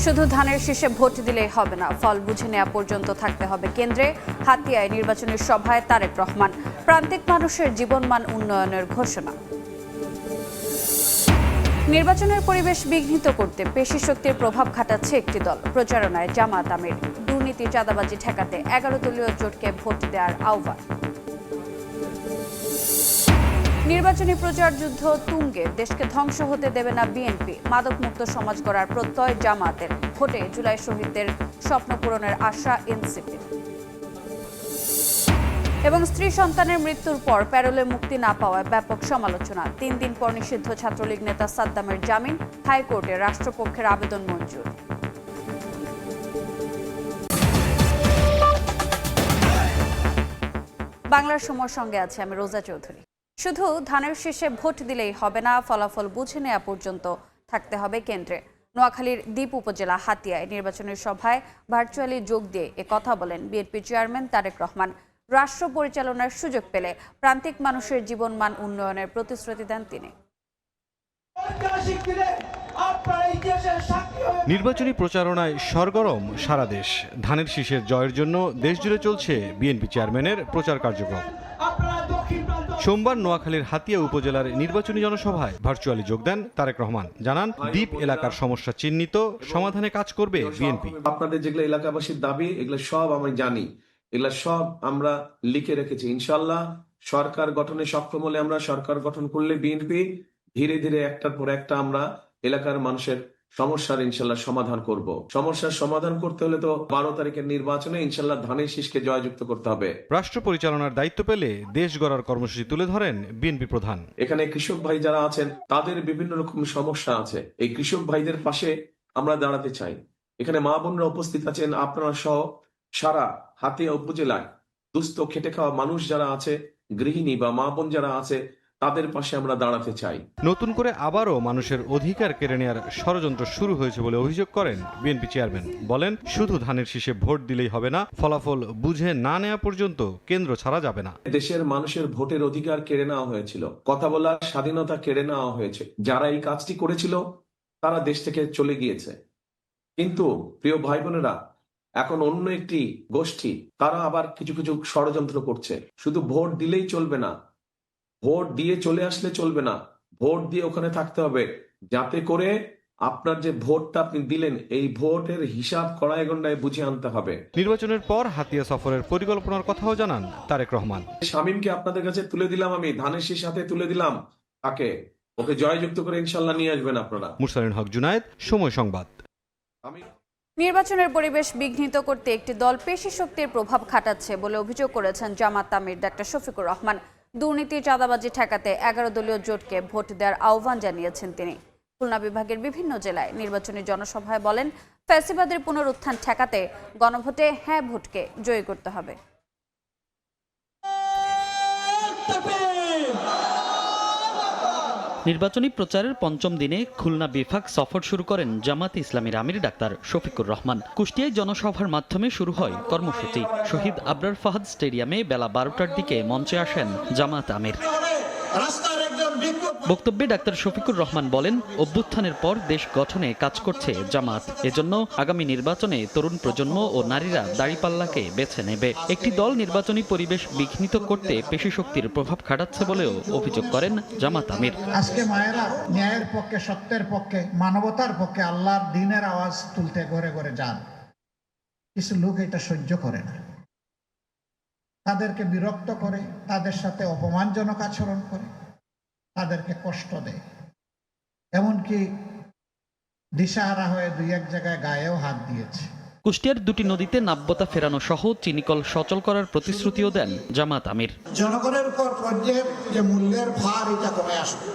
শুধু ধানের শীষে ভোট দিলেই হবে না, ফল বুঝে নেওয়া পর্যন্ত থাকতে হবে কেন্দ্রে। হাতিয়ায় নির্বাচনী সভায় তারেক রহমান। প্রান্তিক মানুষের জীবনমান উন্নয়নের ঘোষণা। নির্বাচনের পরিবেশ বিঘ্নিত করতে পেশি শক্তির প্রভাব খাটাচ্ছে একটি দল। প্রচারণায় জামাত আমির। দুর্নীতি চাঁদাবাজি ঠেকাতে 11 দলীয় জোটকে ভোট দেওয়ার আহ্বান। নির্বাচনী প্রচার যুদ্ধ তুঙ্গে, দেশকে ধ্বংস হতে দেবে না বিএনপি। মাদকমুক্ত সমাজ গড়ার প্রত্যয় জামাতের। ভোটে জুলাই শহীদদের স্বপ্ন পূরণের আশা এনসিপি। এবং স্ত্রী সন্তানের মৃত্যুর পর প্যারোলে মুক্তি না পাওয়ায় ব্যাপক সমালোচনা। 3 দিন পর নিষিদ্ধ ছাত্রলীগ নেতা সাদ্দামের জামিন। হাইকোর্টে রাষ্ট্রপক্ষের আবেদন মঞ্জুর। বাংলার সময়ের সঙ্গে আছে আমি রোজা চৌধুরী। শুধু ধানের শীষে ভোট দিলেই হবে না, ফলাফল বুঝে নেওয়া পর্যন্ত থাকতে হবে কেন্দ্রে। নোয়াখালীর দ্বীপ উপজেলা হাতিয়ায় নির্বাচনী সভায় ভার্চুয়ালি যোগ দিয়ে কথা বলেন বিএনপি চেয়ারম্যান তারেক রহমান। রাষ্ট্র পরিচালনার সুযোগ পেলে প্রান্তিক মানুষের জীবনমান উন্নয়নের প্রতিশ্রুতি দেন তিনি। নির্বাচনী প্রচারণায় সরগরম সারা দেশ। ধানের শীষের জয়ের জন্য দেশজুড়ে চলছে বিএনপি চেয়ারম্যানের প্রচার কার্যক্রম। সোমবার নোয়াখালীর হাতিয়া উপজেলার নির্বাচনী জনসভায় ভার্চুয়ালি যোগ দেন তারেক রহমান। জানান, দ্বীপ এলাকার সমস্যা চিহ্নিত, সমাধানে কাজ করবে বিএনপি। আপনাদের যেগুলো এলাকাবাসীর দাবি, এগুলো সব আমি জানি, এগুলো সব আমরা লিখে রেখেছি। ইনশাল্লাহ সরকার গঠনে সক্ষম হলে, আমরা সরকার গঠন করলে বিএনপি ধীরে ধীরে একটার পর একটা আমরা এলাকার মানুষের সমস্যার ইনশাল্লাহ সমাধান করব। সমস্যার সমাধান করতে হলে তো 12 তারিখের নির্বাচনে ইনশাল্লাহ ধানের শীষকে জয়যুক্ত করতে হবে। রাষ্ট্র পরিচালনার দায়িত্ব পেলে দেশ গড়ার কর্মসূচি তুলে ধরেন বিএনপি প্রধান। এখানে কৃষক ভাই যারা আছেন তাদের বিভিন্ন রকম সমস্যা আছে, এই কৃষক ভাইদের পাশে আমরা দাঁড়াতে চাই। এখানে মা বোনরা উপস্থিত আছেন, আপনারা সহ সারা হাতিয়া উপজেলায় দুস্থ খেটে খাওয়া মানুষ যারা আছে, গৃহিণী বা মা বোন যারা আছে, তাদের পাশে আমরা দাঁড়াতে চাই। নতুন করে আবারও মানুষের অধিকার কেড়ে নেওয়ার ষড়যন্ত্র শুরু হয়েছে বলে অভিযোগ করেন বিএনপি চেয়ারম্যান। বলেন, শুধু ধানের শীষে ভোট দিলেই হবে না, ফলাফল বুঝে না নেওয়া পর্যন্ত কেন্দ্র ছাড়া যাবে না। দেশের মানুষের ভোটের অধিকার কেড়ে নেওয়া হয়েছিল, কথা বলার স্বাধীনতা কেড়ে নেওয়া হয়েছে। যারা এই কাজটি করেছিল তারা দেশ থেকে চলে গিয়েছে। কিন্তু প্রিয় ভাই বোনেরা, এখন অন্য একটি গোষ্ঠী তারা আবার কিছু কিছু ষড়যন্ত্র করছে। শুধু ভোট দিলেই চলবে না, ভোট দিয়ে চলে আসলে চলবে না, ভোট দিয়ে ওখানে থাকতে হবে, যাতে করে আপনার যে ভোটটা আপনি দিলেন এই ভোটের হিসাব কড়াই গন্ডায় বুঝে আনতে হবে। নির্বাচনের পর হাতিয়া সফরের পরিকল্পনার কথাও জানান তারেক রহমান। শামীমকে আপনাদের কাছে তুলে দিলাম, আমি ধানের শীষ হাতে তুলে দিলাম, তাকে ওকে জয়যুক্ত করে ইনশাল্লাহ নিয়ে আসবেন আপনারা। মুরসালিন হক জুনায়েদ, সময় সংবাদ। নির্বাচনের পরিবেশ বিঘ্নিত করতে একটি দল পেশি শক্তির প্রভাব খাটাচ্ছে বলে অভিযোগ করেছেন জামাত আমির ডাক্তার শফিকুর রহমান। দুর্নীতি চাঁদাবাজি ঠেকাতে 11 দলীয় জোটকে ভোট দেওয়ার আহ্বান জানিয়েছেন তিনি। খুলনা বিভাগের বিভিন্ন জেলায় নির্বাচনী জনসভায় বলেন, ফ্যাসিবাদের পুনরুত্থান ঠেকাতে গণভোটে হ্যাঁ ভোটকে জয়ী করতে হবে। নির্বাচনী প্রচারের পঞ্চম দিনে খুলনা বিভাগ সফর শুরু করেন জামাত ইসলামীর আমির ডাক্তার শফিকুর রহমান। কুষ্টিয়ায় জনসভার মাধ্যমে শুরু হয় কর্মসূচি। শহীদ আবরার ফাহাদ স্টেডিয়ামে বেলা 12টার দিকে মঞ্চে আসেন জামাত আমির। বক্তব্যে ডাক্তার শফিকুর রহমান বলেন, অভ্যুত্থানের পর দেশ গঠনে কাজ করছে জামাত। এজন্য আগামী নির্বাচনে তরুণ প্রজন্ম ও নারীরা দাঁড়িপাল্লাকে বেছে নেবে। একটি দল নির্বাচনী পরিবেশ বিঘ্নিত করতে পেশি শক্তির প্রভাব খাটাচ্ছে বলেও অভিযোগ করেন জামাত আমির। আজকে মায়েরা ন্যায়ের পক্ষে, সত্যের পক্ষে, মানবতার পক্ষে আল্লাহর দ্বীনের আওয়াজ তুলতে ঘরে ঘরে যান। কিছু লোক এটা সহ্য করে না, তাদেরকে বিরক্ত করে, তাদের সাথে অপমানজনক আচরণ করে, তাদেরকে কষ্ট দেয়, এমনকি দিশাহারা হয়ে 2-1 জায়গায় গায়েও হাত দিয়েছে। কুষ্টিয়ার দুটি নদীতে নাব্যতা ফেরানো সহ চিনিকল সচল করার প্রতিশ্রুতিও দেন জামাত আমির। জনগণের উপর পর্যায়ে যে মূল্যের ভার, এটা কমে আসবে।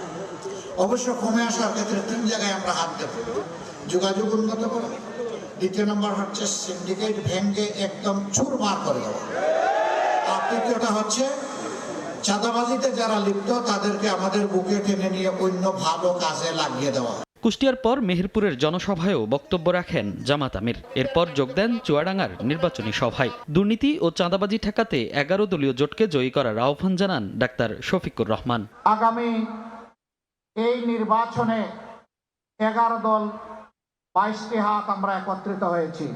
অবশ্য কমে আসার ক্ষেত্রে 3 জায়গায় আমরা হাত দেব। যোগাযোগ উন্নত করা, 2 নম্বর হচ্ছে সিন্ডিকেট ভেঙে একদম চুরমার করে দেওয়া, আর 3টা হচ্ছে চাঁদাবাজিতে যারা লিপ্ত তাদেরকে আমাদের বুকে টেনে নিয়ে অন্য ভালো কাজে লাগিয়ে দেওয়া। কুষ্টিয়ার পর মেহেরপুরের জনসভায়ও বক্তব্য রাখেন জামাত আমির। এরপর যোগ দেন চুয়াডাঙ্গার নির্বাচনী সভায়। দুর্নীতি ও চাঁদাবাজি ঠেকাতে 11 দলীয় জোটকে জয়ী করার আহ্বান জানান ডাক্তার শফিকুর রহমান। আগামী এই নির্বাচনে 11 দল 22টি হাত আমরা একত্রিত হয়েছি।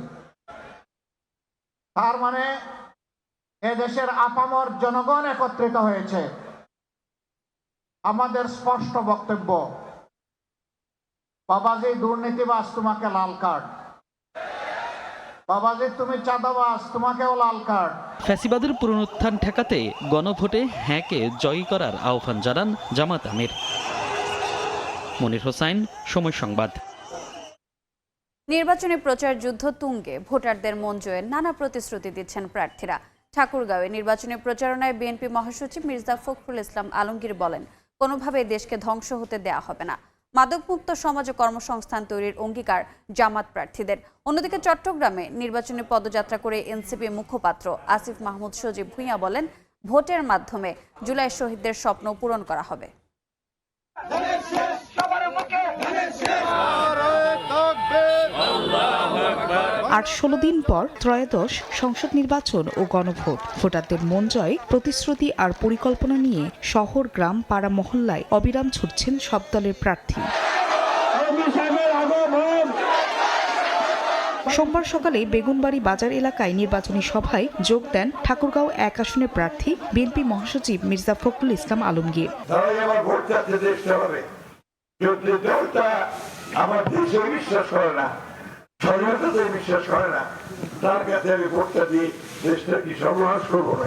তার মানে এদেশের আপামর জনগণ একত্রিত হয়েছে। আমাদের স্পষ্ট বক্তব্য, বাবাজি দুর্নীতিবাজ, তোমাকে লাল কার্ড। বাবাজি তুমি চাঁদাবাজ, তোমাকেও লাল কার্ড। ফ্যাসিবাদের পুনরুত্থান ঠেকাতে গণভোটে হ্যাঁকে জয়ী করার আহ্বান জানান জামাত আমির। মনির হোসাইন, সময় সংবাদ। নির্বাচনী প্রচার যুদ্ধ তুঙ্গে, ভোটারদের মন জয়ে নানা প্রতিশ্রুতি দিচ্ছেন প্রার্থীরা। ঠাকুরগাঁওয়ে নির্বাচনী প্রচারণায় বিএনপি মহাসচিব মির্জা ফখরুল ইসলাম আলমগীর বলেন, কোনোভাবেই দেশকে ধ্বংস হতে দেয়া হবে না। মাদকমুক্ত সমাজ ও কর্মসংস্থান তৈরির অঙ্গীকার জামাত প্রার্থীদের। অন্যদিকে চট্টগ্রামে নির্বাচনী পদযাত্রা করে এনসিপি মুখপাত্র আসিফ মাহমুদ সজীব ভূঁইয়া বলেন, ভোটের মাধ্যমে জুলাই শহীদদের স্বপ্ন পূরণ করা হবে। ৮-১৬ দিন পর ত্রয়োদশ সংসদ নির্বাচন ও গণভোট। ভোটারদের মন জয়, প্রতিশ্রুতি আর পরিকল্পনা নিয়ে শহর, গ্রাম, পাড়া, মহল্লায় অবিরাম ছুটছেন সব দলের প্রার্থী। সোমবার সকালে বেগুনবাড়ি বাজার এলাকায় নির্বাচনী সভায় যোগ দেন ঠাকুরগাঁও ১ আসনের প্রার্থী বিএনপি মহাসচিব মির্জা ফখরুল ইসলাম আলমগীর। আমার দেশে বিশ্বাস করে না, স্বাধীনতাতে বিশ্বাস করে না, তার কাছে আমি ভোটটা দিয়ে দেশটা কি সর্বনাশ করবো না।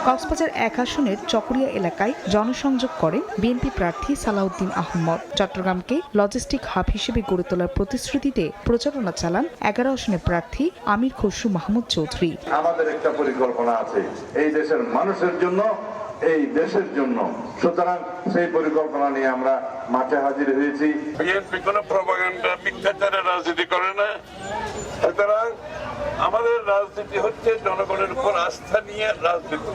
কক্সবাজার ১ আসনের চকরিয়া এলাকায় জনসংযোগ করেন বিএনপি প্রার্থী সালাউদ্দিন আহমদ। চট্টগ্রামকে লজিস্টিক হাব হিসেবে গড়ে তোলার প্রতিশ্রুতিতে প্রচারণা চালান ১১ আসনের প্রার্থী আমির খসরু মাহমুদ চৌধুরী। আমাদের একটা পরিকল্পনা আছে এই দেশের মানুষের জন্য, এই দেশের জন্য, সুতরাং সেই পরিকল্পনা নিয়ে আমরা মাঠে হাজির হয়েছি। বিএনপি কোনো প্রপাগান্ডা, মিথ্যাচারের রাজনীতি করে না। সুতরাং আমাদের রাজনীতি হচ্ছে জনগণের উপর আস্থা নিয়ে রাজনীতি।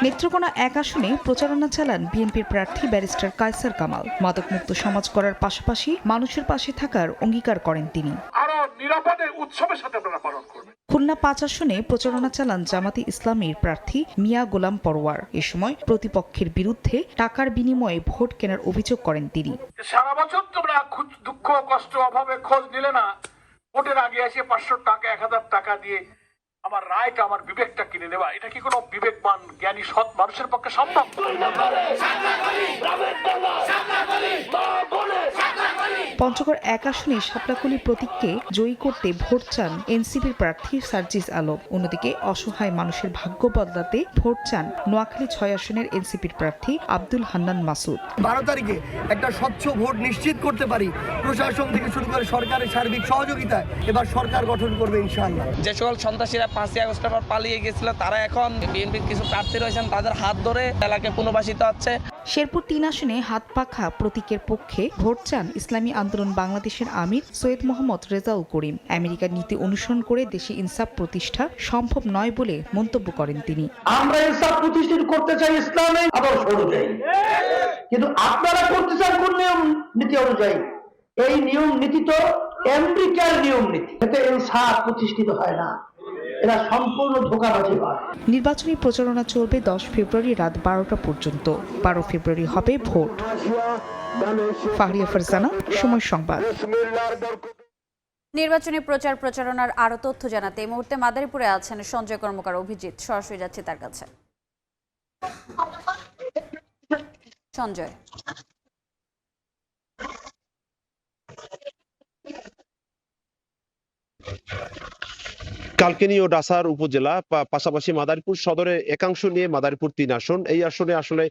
নেত্রকোনা ১ আসনে প্রচারণা চালান বিএনপির প্রার্থী ব্যারিস্টার কায়সার কামাল। মাদকমুক্ত সমাজ করার পাশাপাশি মানুষের পাশে থাকার অঙ্গীকার করেন তিনি। আরো নিরাপদে উৎসবের সাথে আপনারা পালন করবেন। খুলনা ৫ আসনে প্রচারণা চালান জামাতি ইসলামীর প্রার্থী মিয়া গোলাম পরোয়ার। এ সময় প্রতিপক্ষের বিরুদ্ধে টাকার বিনিময়ে ভোট কেনার অভিযোগ করেন তিনি। সারা বছর তোমরা দুঃখ কষ্ট অভাবে খোঁজ নিলে না, ভোটের আগে এসে 500 টাকা 1000 টাকা দিয়ে আমার রায়টা, আমার বিবেকটা কিনে নেওয়া, এটা কি কোনো বিবেকবান জ্ঞানী সৎ মানুষের পক্ষে সম্ভব? পঞ্চগড় ১ আসনে শাপলাকলি প্রতীককে জয়ী করতে ভোট চান এনসিপির প্রার্থী সার্জিস আলম। অন্যদিকে অসহায় মানুষের ভাগ্য বদলাতে ভোট চান নোয়াখালী ৬ আসনের এনসিপির প্রার্থী আব্দুল হান্নান মাসুদ। ১২ তারিখে একটা স্বচ্ছ ভোট নিশ্চিত করতে পারি, প্রশাসন থেকে শুরু করে সরকারের সার্বিক সহযোগিতায় এবার সরকার গঠন করবে ইনশাআল্লাহ। যে সকল সন্ত্রাসীরা ৫ই আগস্টের পর পালিয়ে গেছিল, তারা এখন বিএনপির কিছু প্রার্থী রয়েছেন, তাদের হাত ধরে এলাকায় পুনর্বাসিত হচ্ছে। শেরপুর ৩ আসনে হাত পাখা প্রতীকের পক্ষে ভোট চান ইসলামী আন্দোলন বাংলাদেশের আমির সৈয়দ মোহাম্মদ রেজাউল করিম। আমেরিকার নীতি অনুসরণ করে দেশে ইনসাফ প্রতিষ্ঠা সম্ভব নয় বলে মন্তব্য করেন তিনি। আমরা ইনসাফ প্রতিষ্ঠিত করতে চাই ইসলামিক আদর্শ অনুযায়ী, কিন্তু আপনারা করতে চান কোন নিয়ম নীতি অনুযায়ী? এই নিয়ম নীতি তো আমেরিকার নিয়ম নীতি, এতে ইনসাফ প্রতিষ্ঠিত হয় না, এরা সম্পূর্ণ ধোঁকাবাজি হয়। নির্বাচনী প্রচারণা চলবে ১০ ফেব্রুয়ারি রাত ১২টা পর্যন্ত। ১২ ফেব্রুয়ারি হবে ভোট। ফাহরিয়া ফারজানা, সময় সংবাদ। নির্বাচনী প্রচারণার আরো তথ্য জানাতে এই মুহূর্তে মাদারীপুরে আছেন সঞ্জয় কর্মকার অভিজিৎ। সরাসরি যাচ্ছে তার কাছে। সঞ্জয়, কালকিনি ও ডাসার উপজেলা পাশাপাশি মাদারীপুর সদরের একাংশ নিয়ে মাদারীপুর ৩ আসন। এই আসনে আসলে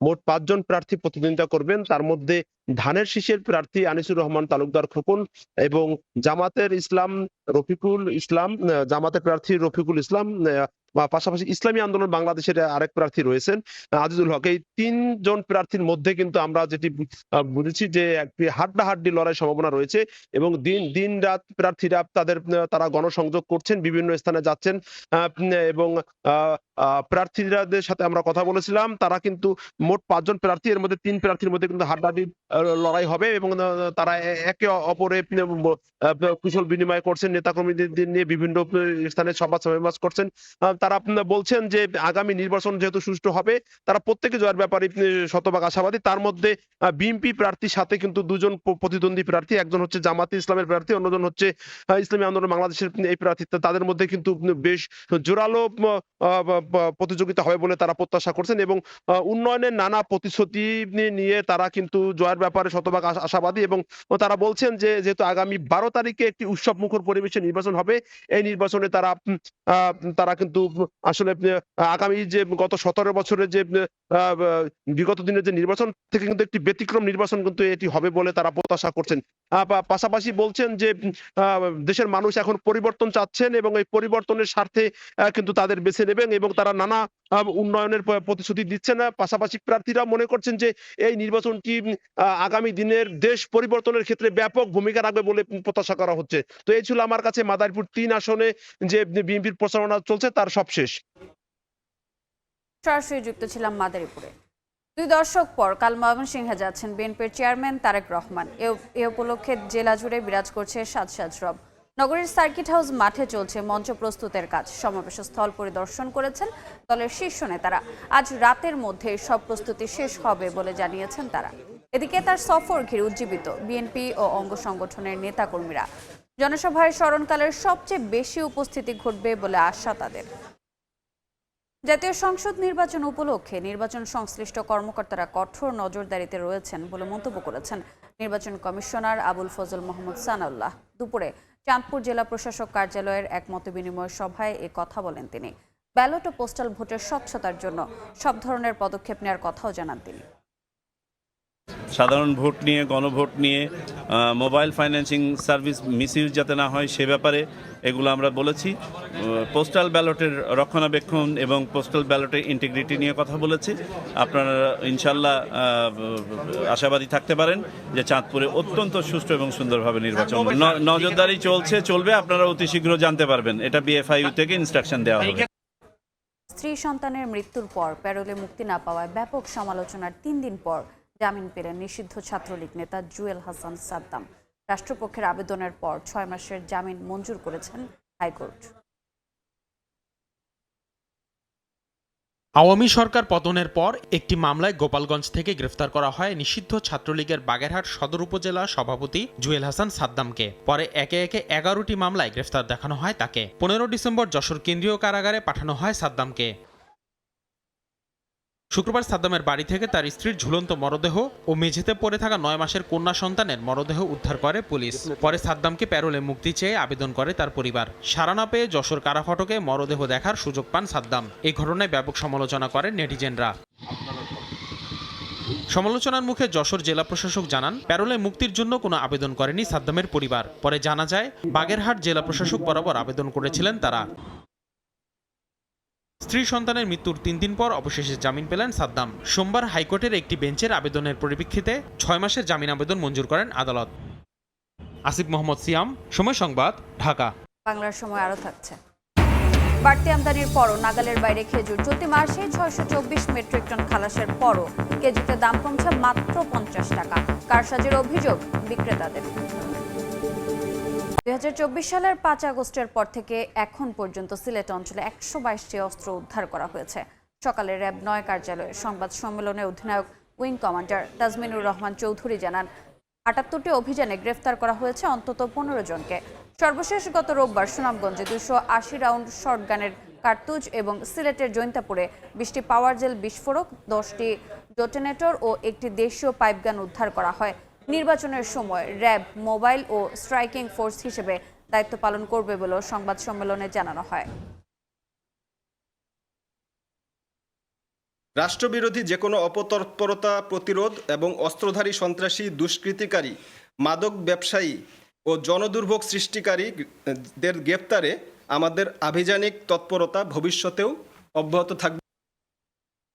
মোট ৫ জন প্রার্থী প্রতিদ্বন্দ্বিতা করবেন। তার মধ্যে ধানের শীষের প্রার্থী আনিসুর রহমান তালুকদার খোকন এবং জামাতের প্রার্থী রফিকুল ইসলাম, পাশাপাশি ইসলামী আন্দোলন বাংলাদেশের আরেক প্রার্থী রয়েছেন আজিজুল হক। এই ৩ জন প্রার্থীর মধ্যে কিন্তু আমরা যেটি বুঝেছি যে একটি হাড্ডাহাড্ডি লড়াই সম্ভাবনা রয়েছে এবং দিন রাত প্রার্থীরা তারা গণসংযোগ করছেন, বিভিন্ন স্থানে যাচ্ছেন এবং প্রার্থীদের সাথে আমরা কথা বলেছিলাম, তারা কিন্তু মোট 5 জন প্রার্থী, এর মধ্যে 3 প্রার্থীর মধ্যে কিন্তু হাড্ডাহাড্ডি লড়াই হবে এবং তারা একে অপরে কুশল বিনিময় করছেন, নেতাকর্মীদের নিয়ে বিভিন্ন স্থানে সভা সমাবেশ করছেন। তারা বলছেন যে আগামী নির্বাচন যেহেতু সুষ্ঠু হবে, তারা প্রত্যেকে জয়ের ব্যাপারে শতভাগ আশাবাদী। তার মধ্যে বিএনপি প্রার্থীর সাথে কিন্তু 2 জন প্রতিদ্বন্দ্বী প্রার্থী, একজন হচ্ছে জামাতে ইসলামের প্রার্থী, অন্যজন হচ্ছে ইসলামী আন্দোলন বাংলাদেশের এই প্রার্থী। তাদের মধ্যে কিন্তু বেশ জোরালো প্রতিযোগিতা হবে বলে তারা প্রত্যাশা করছেন এবং উন্নয়নের নানা প্রতিশ্রুতি নিয়ে তারা কিন্তু জয়ের ব্যাপারে শতভাগ আশাবাদী এবং তারা বলছেন যে যেহেতু আগামী 12 তারিখে একটি উৎসব মুখর পরিবেশে নির্বাচন হবে, এই নির্বাচনে তারা কিন্তু আসলে আগামী যে গত 17 বছরের যে বিগত দিনের যে নির্বাচন থেকে কিন্তু একটি ব্যতিক্রম নির্বাচন কিন্তু এটি হবে বলে তারা প্রত্যাশা করছেন। পাশাপাশি বলছেন যে দেশের মানুষ এখন পরিবর্তন চাচ্ছেন এবং এই পরিবর্তনের স্বার্থে কিন্তু তাদের বেছে নেবেন এবং তারা নানা উন্নয়নের প্রতিশ্রুতি দিচ্ছেন। পাশাপাশি প্রার্থীরা মনে করছেন যে এই নির্বাচনটি আগামী দিনের দেশ পরিবর্তনের ক্ষেত্রে ব্যাপক ভূমিকা রাখবে বলে প্রত্যাশা করা হচ্ছে। তো এই ছিল আমার কাছে মাদারীপুর 3 আসনে যে বিএনপির প্রচারণা চলছে তার সবশেষ। সরাসরি যুক্ত ছিলাম মাদারীপুরে। 2 দশক পর কাল ময়মনসিংহে যাচ্ছেন বিএনপির চেয়ারম্যান তারেক রহমান। এ উপলক্ষে জেলা জুড়ে বিরাজ করছে সাজ রব। নগরীর সার্কিট হাউস মাঠে চলছে মঞ্চ প্রস্তুতের কাজ। সমাবেশ স্থল পরিদর্শন করেছেন দলের শীর্ষ নেতারা। আজ রাতের মধ্যে সব প্রস্তুতি শেষ হবে বলে জানিয়েছেন তারা। এদিকে তার সফর ঘিরে উজ্জীবিত বিএনপি ও অঙ্গ সংগঠনের নেতাকর্মীরা। জনসভায় স্মরণকালের সবচেয়ে বেশি উপস্থিতি ঘটবে বলে আশা তাদের। জাতীয় সংসদ নির্বাচন উপলক্ষে নির্বাচন সংশ্লিষ্ট কর্মকর্তারা কঠোর নজরদারিতে রয়েছেন বলে মন্তব্য করেছেন নির্বাচন কমিশনার আবুল ফজল মোহাম্মদ সানাউল্লাহ। দুপুরে চাঁদপুর জেলা প্রশাসক কার্যালয়ের এক মতবিনিময় সভায় এ কথা বলেন তিনি। ব্যালট ও পোস্টাল ভোটের স্বচ্ছতার জন্য সব ধরনের পদক্ষেপ নেওয়ার কথাও জানান তিনি। সাধারণ ভোট নিয়ে, গণভোট নিয়ে, মোবাইল ফাইন্যান্সিং সার্ভিস মিসইউজ যাতে না হয় সে ব্যাপারে এগুলো আমরা বলেছি। পোস্টাল ব্যালটের রক্ষণাবেক্ষণ এবং পোস্টাল ব্যালটের ইন্টিগ্রিটি নিয়ে কথা বলেছি। আপনারা ইনশাল্লাহ আশাবাদী থাকতে পারেন যে চাঁদপুরে অত্যন্ত সুষ্ঠু এবং সুন্দরভাবে নির্বাচন নজরদারি চলবে। আপনারা অতি শীঘ্র জানতে পারবেন। এটা বিএফআইইউ থেকে ইনস্ট্রাকশন দেওয়া হবে। স্ত্রী সন্তানের মৃত্যুর পর প্যারোলে মুক্তি না পাওয়ায় ব্যাপক সমালোচনার 3 দিন পর জামিন পেলেন নিষিদ্ধ ছাত্রলীগ নেতা জুয়েল হাসান সাদ্দাম। রাষ্ট্রপক্ষের আবেদনের পর 6 মাসের জামিন মঞ্জুর করেছেন হাইকোর্ট। আওয়ামী সরকার পতনের পর একটি মামলায় গোপালগঞ্জ থেকে গ্রেফতার করা হয় নিষিদ্ধ ছাত্রলীগের বাগেরহাট সদর উপজেলা সভাপতি জুয়েল হাসান সাদ্দামকে। পরে একে একে 11টি মামলায় গ্রেফতার দেখানো হয় তাকে। 15 ডিসেম্বর যশোর কেন্দ্রীয় কারাগারে পাঠানো হয় সাদ্দামকে। শুক্রবার সাদ্দামের বাড়ি থেকে তার স্ত্রীর ঝুলন্ত মরদেহ ও মেঝেতে পড়ে থাকা 9 মাসের কন্যা সন্তানের মরদেহ উদ্ধার করে পুলিশ। পরে সাদ্দামকে প্যারোলে মুক্তি চেয়ে আবেদন করে তার পরিবার। সাড়া না পেয়ে যশোর কারা ফটকে মরদেহ দেখার সুযোগ পান সাদ্দাম। এই ঘটনায় ব্যাপক সমালোচনা করেন নেটিজেনরা। সমালোচনার মুখে যশোর জেলা প্রশাসক জানান, প্যারোলে মুক্তির জন্য কোনো আবেদন করেনি সাদ্দামের পরিবার। পরে জানা যায় বাগেরহাট জেলা প্রশাসক বরাবর আবেদন করেছিলেন তারা। স্ত্রী সন্তানের মৃত্যুর 3 দিন পর অবশেষে জামিন পেলেন সাদ্দাম। সোমবার হাইকোর্টের একটি বেঞ্চের আবেদনের পরিপ্রেক্ষিতে 6 মাসের জামিন আবেদন মঞ্জুর করেন আদালত। আসিফ মোহাম্মদ সিয়াম, সময় সংবাদ, ঢাকা। বাংলার সময় আরও থাকছে। বাড়তি আমদানির পরও নাগালের বাইরে খেজুর। চলতি মাসে 624 মেট্রিক টন খালাসের পরও কেজিতে দাম কমছে মাত্র 50 টাকা। কারসাজির অভিযোগ বিক্রেতাদের। 2024 সালের 5 আগস্টের পর থেকে এখন পর্যন্ত সিলেট অঞ্চলে 122টি অস্ত্র উদ্ধার করা হয়েছে। সকালে র্যাব 9 কার্যালয়ে সংবাদ সম্মেলনে অধিনায়ক উইং কমান্ডার তাজমিনুর রহমান চৌধুরী জানান, 78টি অভিযানে গ্রেফতার করা হয়েছে অন্তত 15 জনকে। সর্বশেষ গত রোববার সুনামগঞ্জে 280 রাউন্ড শর্টগানের কার্তুজ এবং সিলেটের জৈন্তাপুরে 20টি পাওয়ার জেল বিস্ফোরক, 10টি ডেটোনেটর ও একটি দেশীয় পাইপগান উদ্ধার করা হয়। নির্বাচনের সময় র্যাব মোবাইল ও স্ট্রাইকিং ফোর্স হিসেবে দায়িত্ব পালন করবে বলেও সংবাদ সম্মেলনে জানানো হয়। রাষ্ট্রবিরোধী যে কোনো অপতৎপরতা প্রতিরোধ এবং অস্ত্রধারী সন্ত্রাসী, দুষ্কৃতিকারী, মাদক ব্যবসায়ী ও জনদুর্ভোগ সৃষ্টিকারীদের গ্রেফতারে আমাদের আভিযানিক তৎপরতা ভবিষ্যতেও অব্যাহত থাকবে।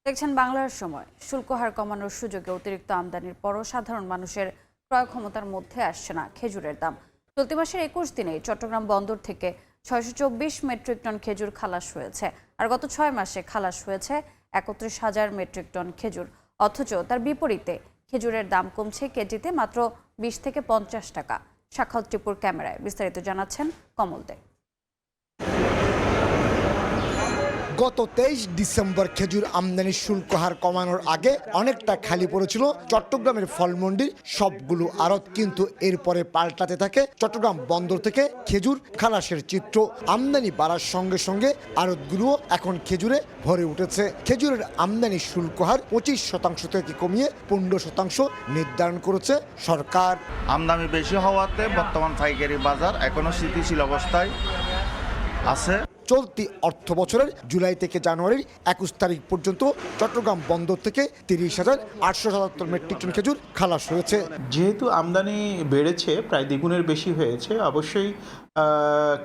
দেখছেন বাংলার সময়। শুল্ক হার কমানোর সুযোগে অতিরিক্ত আমদানির পরও সাধারণ মানুষের ক্রয় ক্ষমতার মধ্যে আসছে না খেজুরের দাম। চলতি মাসের 21 দিনে চট্টগ্রাম বন্দর থেকে 624 মেট্রিক টন খেজুর খালাস হয়েছে। আর গত 6 মাসে খালাস হয়েছে 31,000 মেট্রিক টন খেজুর। অথচ তার বিপরীতে খেজুরের দাম কমছে কেজিতে মাত্র 20 থেকে 50 টাকা। সাক্ষাৎ টিপুর ক্যামেরায় বিস্তারিত জানাচ্ছেন কমল দে। গত 23 ডিসেম্বর খেজুর আমদানি শুল্ক হার কমানোর আগে অনেকটা খালি পড়েছিল চট্টগ্রামের ফলমন্ডির সবগুলো আড়ত, কিন্তু এরপরে পাল্টাতে থাকে চট্টগ্রাম বন্দর থেকে খেজুর খালাসের চিত্র। আমদানি বাড়ার সঙ্গে সঙ্গে আড়তগুলো এখন খেজুরে ভরে উঠেছে। খেজুরের আমদানি শুল্ক হার 25% থেকে কমিয়ে 15% নির্ধারণ করেছে সরকার। আমদানি বেশি হওয়াতে বর্তমান পাইকারি বাজার এখনো স্থিতিশীল অবস্থায় আছে। চলতি অর্থ বছরের জুলাই থেকে জানুয়ারির 21 তারিখ পর্যন্ত চট্টগ্রাম বন্দর থেকে 30,877 মেট্রিক টন খেজুর খালাস হয়েছে। যেহেতু আমদানি বেড়েছে, প্রায় দ্বিগুণের বেশি হয়েছে, অবশ্যই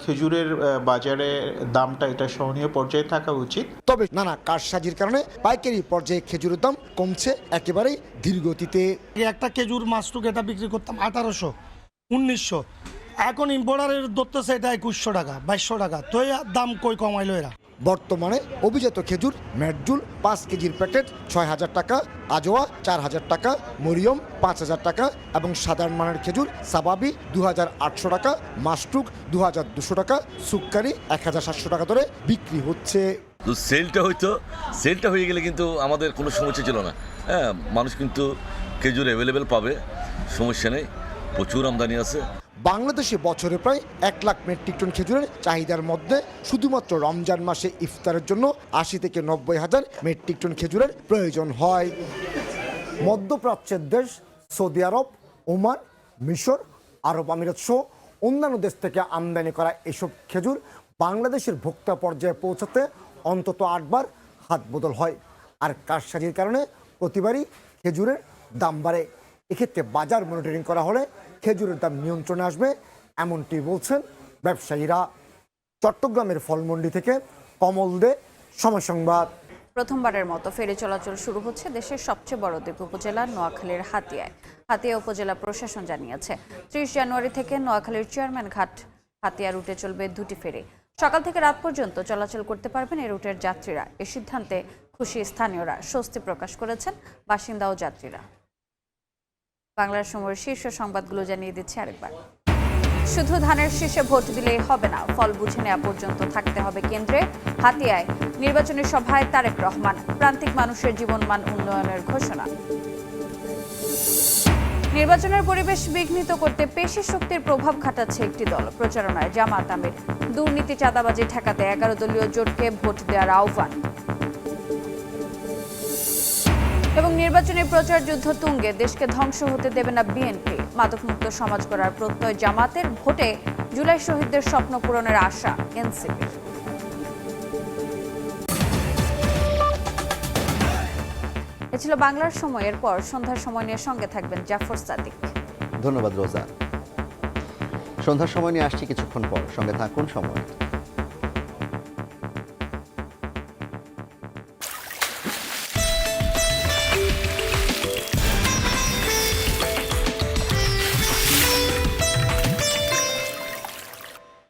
খেজুরের বাজারে দামটা এটা সহনীয় পর্যায়ে থাকা উচিত। তবে নানা কারসাজির কারণে পাইকারি পর্যায়ে খেজুরের দাম কমছে একেবারেই ধীরগতিতে। একটা খেজুর মাসটুক এটা বিক্রি করতাম 1800, 1900, এখন ইম্পোর্টারের ধরতেছে এটা 2100 টাকা, 2200 টাকা। তো দাম কই কমাইলো এরা? বর্তমানে অভিজাত খেজুর মেটজুল 5 কেজির প্যাকেট 6,000 টাকা, আজোয়া 4,000 টাকা, মরিয়ম 5,000 টাকা এবং সাধারণ মানের খেজুর সাবাবি 2,800 টাকা, মাসটুক 2,200 টাকা, সুক্কারি 1,700 টাকা ধরে বিক্রি হচ্ছে। তো সেলটা হয়ে গেলে কিন্তু আমাদের কোনো সমস্যা ছিল না। হ্যাঁ, মানুষ কিন্তু খেজুর অ্যাভেলেবেল পাবে, সমস্যা নেই, প্রচুর আমদানি আছে। বাংলাদেশে বছরে প্রায় 1 লাখ মেট্রিক টন খেজুরের চাহিদার মধ্যে শুধুমাত্র রমজান মাসে ইফতারের জন্য 80 থেকে 90,000 মেট্রিক টন খেজুরের প্রয়োজন হয়। মধ্যপ্রাচ্যের দেশ সৌদি আরব, ওমান, মিশর, আরব আমিরাত সহ অন্যান্য দেশ থেকে আমদানি করা এসব খেজুর বাংলাদেশের ভোক্তা পর্যায়ে পৌঁছাতে অন্তত 8 বার হাত বদল হয়। আর কারসাজির কারণে প্রতিবারই খেজুরের দাম বাড়ে। এক্ষেত্রে বাজার মনিটরিং করা হলে খেজুরের দাম নিয়ন্ত্রণে আসবে, এমনটি বলছেন ব্যবসায়ীরা। চট্টগ্রামের ফলমন্ডি থেকে কমল দে, সময় সংবাদ। প্রথমবারের মতো ফেরি চলাচল শুরু হচ্ছে দেশের সবচেয়ে বড় দ্বীপ উপজেলা নোয়াখালীর হাতিয়ায়। হাতিয়া উপজেলা প্রশাসন জানিয়েছে 30 জানুয়ারি থেকে নোয়াখালীর চেয়ারম্যান ঘাট হাতিয়া রুটে চলবে 2টি ফেরি। সকাল থেকে রাত পর্যন্ত চলাচল করতে পারবেন এই রুটের যাত্রীরা। এ সিদ্ধান্তে খুশি স্থানীয়রা, স্বস্তি প্রকাশ করেছেন বাসিন্দা ও যাত্রীরা। বাংলার সময়ের শীর্ষ সংবাদগুলো জানিয়ে দিচ্ছে আরেকবার। শুধু ধানের শীষে ভোট দিলেই হবে না, ফল বুঝে নেওয়া পর্যন্ত থাকতে হবে কেন্দ্রে। হাতিয়ায় নির্বাচনী সভায় তারেক রহমান, প্রান্তিক মানুষের জীবনমান উন্নয়নের ঘোষণা। নির্বাচনের পরিবেশ বিঘ্নিত করতে পেশি শক্তির প্রভাব খাটাচ্ছে একটি দল, প্রচারণায় জামাত আমির। দুর্নীতি চাঁদাবাজি ঠেকাতে 11 দলীয় জোটকে ভোট দেওয়ার আহ্বান। এবং নির্বাচনী প্রচার যুদ্ধ তুঙ্গে, দেশকে ধ্বংস হতে দেবে না বিএনপি। মাদকমুক্ত সমাজ গড়ার প্রত্যয় জামাতের, ভোটে জুলাই শহীদদের স্বপ্ন পূরণের আশা এনসিপির। এ ছিল বাংলার সময়ের পর সন্ধ্যার সময় নিয়ে সঙ্গে থাকবেন জাফর সাদিক। ধন্যবাদ রোজা। সন্ধ্যার সময় নিয়ে আসছি কিছুক্ষণ পর, সঙ্গে থাকুন সময়।